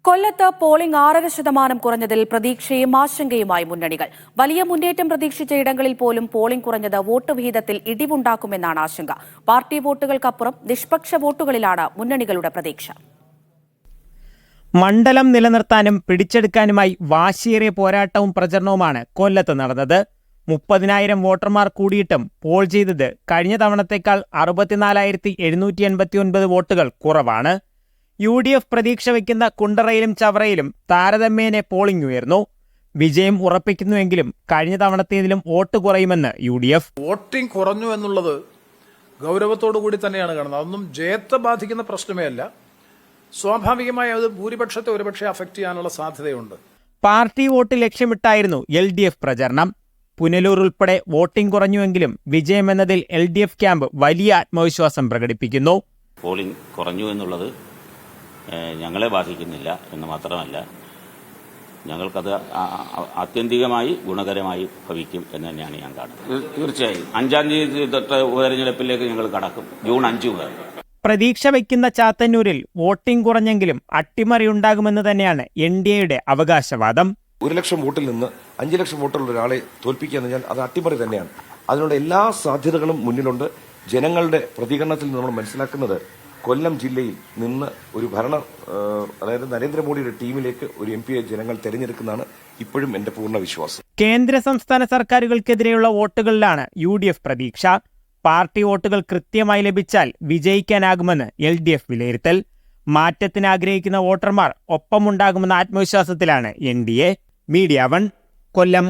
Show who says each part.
Speaker 1: കൊല്ലത്ത് പോളിംഗ് 6.5% കുറഞ്ഞതിൽ പ്രതീക്ഷയും ആശങ്കയുമായി മുന്നണികൾ. വലിയ മുന്നേറ്റം പ്രതീക്ഷിച്ച ഇടങ്ങളിൽ പോലും പോളിംഗ് കുറഞ്ഞത് വോട്ട് വിഹിതത്തിൽ ഇടിവുണ്ടാക്കുമെന്നാണ് ആശങ്ക. പാർട്ടി വോട്ടുകൾക്കപ്പുറം നിഷ്പക്ഷ വോട്ടുകളിലാണ് മുന്നണികളുടെ പ്രതീക്ഷ.
Speaker 2: മണ്ഡലം നിലനിർത്താനും പിടിച്ചെടുക്കാനുമായി വാശിയേറിയ പോരാട്ടവും പ്രചരണവുമാണ് കൊല്ലത്ത് നടന്നത്. 30,000 വോട്ടർമാർ കൂടിയിട്ടും പോൾ ചെയ്തത് കഴിഞ്ഞ തവണത്തേക്കാൾ 64,789 വോട്ടുകൾ കുറവാണ്. UDF പ്രതീക്ഷ വയ്ക്കുന്ന കുണ്ടറയിലും ചവറയിലും താരതമ്യേന പോളിംഗ് ഉയർന്നു. വിജയം ഉറപ്പിക്കുന്നുവെങ്കിലും കഴിഞ്ഞ തവണത്തേതിലും വോട്ട് കുറയുമെന്ന് UDF.
Speaker 3: വോട്ടിംഗ് കുറഞ്ഞു എന്നുള്ളത് ഗൗരവത്തോടു കൂടി തന്നെയാണ് കാണുന്നത്. അതൊന്നും ജയത്തെ ബാധിക്കുന്ന പ്രശ്നമേ അല്ല. സ്വാഭാവികമായി അത് ഭൂരിപക്ഷത്തെ ഒരുപക്ഷെ അഫക്റ്റ് ചെയ്യാനുള്ള സാധ്യതയുണ്ട്.
Speaker 2: പാർട്ടി വോട്ട് ലക്ഷ്യമിട്ടായിരുന്നു LDF പ്രചരണം. പുനലൂർ ഉൾപ്പെടെ വോട്ടിംഗ് കുറഞ്ഞുവെങ്കിലും വിജയമെന്നതിൽ LDF ക്യാമ്പ് വലിയ ആത്മവിശ്വാസം പ്രകടിപ്പിക്കുന്നു.
Speaker 4: പോളിംഗ് കുറഞ്ഞു എന്നുള്ളത് ഞങ്ങളെ ബാധിക്കുന്നില്ല എന്ന് മാത്രമല്ല, ഞങ്ങൾക്കത് ആത്യന്തികമായി ഗുണകരമായി ഭവിക്കും എന്ന് തന്നെയാണ് ഞാൻ കാണുന്നത്. തീർച്ചയായും 5-ാം തീയതി തൊട്ട് ഉപതെരഞ്ഞെടുപ്പിലേക്ക് ഞങ്ങൾ കടക്കും, ജൂൺ 5 മുതൽ.
Speaker 2: പ്രതീക്ഷ വയ്ക്കുന്ന ചാത്തന്നൂരിൽ വോട്ടിംഗ് കുറഞ്ഞെങ്കിലും അട്ടിമറിയുണ്ടാകുമെന്ന് തന്നെയാണ് NDAയുടെ അവകാശവാദം.
Speaker 5: 1 ലക്ഷം വോട്ടിൽ നിന്ന് 5 ലക്ഷം വോട്ടുള്ള ഒരാളെ തോൽപ്പിക്കുക എന്ന് പറഞ്ഞാൽ അത് അട്ടിമറി തന്നെയാണ്. അതിനുള്ള എല്ലാ സാധ്യതകളും മുന്നിലുണ്ട്. ജനങ്ങളുടെ പ്രതികരണത്തിൽ നമ്മൾ മനസ്സിലാക്കുന്നത് കൊല്ലം ജില്ലയിൽ നിന്ന് ഒരു അതായത് നരേന്ദ്രമോദിയുടെ ടീമിലേക്ക് ഒരു MP ജനങ്ങൾ തെരഞ്ഞെടുക്കുന്നതാണ് ഇപ്പോഴും എന്റെ പൂർണ്ണ വിശ്വാസം.
Speaker 2: കേന്ദ്ര സംസ്ഥാന സർക്കാരുകൾക്കെതിരെയുള്ള വോട്ടുകളിലാണ് UDF പ്രതീക്ഷ. പാർട്ടി വോട്ടുകൾ കൃത്യമായി ലഭിച്ചാൽ വിജയിക്കാനാകുമെന്ന് LDF വിലയിരുത്തൽ. മാറ്റത്തിന് ആഗ്രഹിക്കുന്ന വോട്ടർമാർ ഒപ്പമുണ്ടാകുമെന്ന ആത്മവിശ്വാസത്തിലാണ് NDA. മീഡിയ 1 കൊല്ലം.